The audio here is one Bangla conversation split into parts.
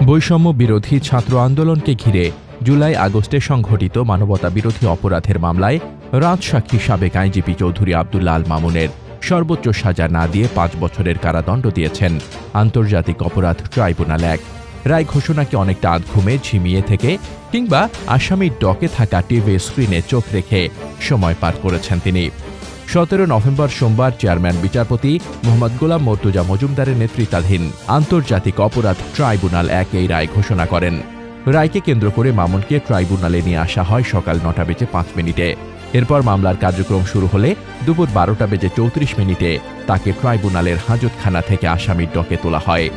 বৈষম্য বিরোধী ছাত্র আন্দোলনকে ঘিরে জুলাই আগস্টে সংঘটিত মানবতা বিরোধী অপরাধের মামলায় রাজসাক্ষী সাবেক আইনজীবী চৌধুরী আব্দুল্লাহ আল মামুনের সর্বোচ্চ সাজা না দিয়ে ৫ বছরের কারাদণ্ড দিয়েছেন আন্তর্জাতিক অপরাধ ট্রাইব্যুনাল ১। রায় ঘোষণাকে অনেকটা আধঘুমে ঝিমিয়ে থেকে কিংবা আসামির ডকে থাকা টিভি স্ক্রিনে চোখ রেখে সময় পার করেছেন তিনি। ১৭ নভেম্বর সোমবার চেয়ারম্যান বিচারপতি মোহাম্মদ গোলাম মর্তুজা মজুমদারের নেতৃত্বাধীন আন্তর্জাতিক অপরাধ ট্রাইব্যুনাল ১ এই রায় ঘোষণা করেন। রায়কে কেন্দ্র করে মামুনকে ট্রাইব্যুনালে নিয়ে আসা হয় সকাল ৯টা বেজে ৫ মিনিটে। এরপর মামলার কার্যক্রম শুরু হলে দুপুর ১২টা বেজে ৩৪ মিনিটে তাকে ট্রাইব্যুনালের হাজতখানা থেকে আসামির ডকে তোলা হয়।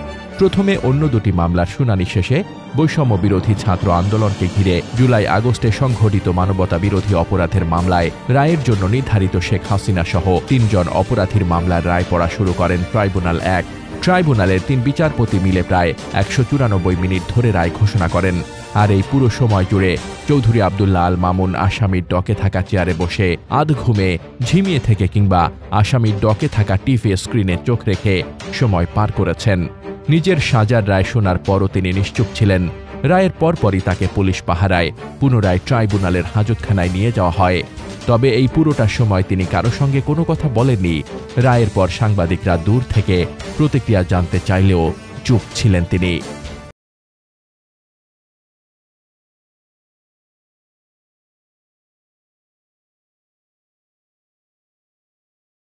প্রথমে অন্য দুটি মামলার শুনানি শেষে বৈষম্য বিরোধী ছাত্র আন্দোলনকে ঘিরে জুলাই আগস্টে সংঘটিত মানবতা বিরোধী অপরাধের মামলায় রায়ের জন্য নির্ধারিত শেখ হাসিনা সহ ৩ জন অপরাধীর মামলার রায় পড়া শুরু করেন ট্রাইব্যুনাল ১। ট্রাইব্যুনালের ৩ বিচারপতি মিলে প্রায় ১৯৪ মিনিট ধরে রায় ঘোষণা করেন। আর এই পুরো সময় জুড়ে চৌধুরী আব্দুল্লাহ আল মামুন আসামির ডকে থাকা চেয়ারে বসে আধঘুমে ঝিমিয়ে থেকে কিংবা আসামির ডকে থাকা টিভি স্ক্রিনে চোখ রেখে সময় পার করেছেন। নিজের সাজার রায় শোনার পরও তিনি নিশ্চুপ ছিলেন। রায়ের পরপরই তাকে পুলিশ পাহারায় পুনরায় ট্রাইব্যুনালের হাজতখানায় নিয়ে যাওয়া হয়। তবে এই পুরোটা সময় তিনি কারো সঙ্গে কোনো কথা বলেননি। রায়ের পর সাংবাদিকরা দূর থেকে প্রতিক্রিয়া জানতে চাইলেও চুপ ছিলেন তিনি।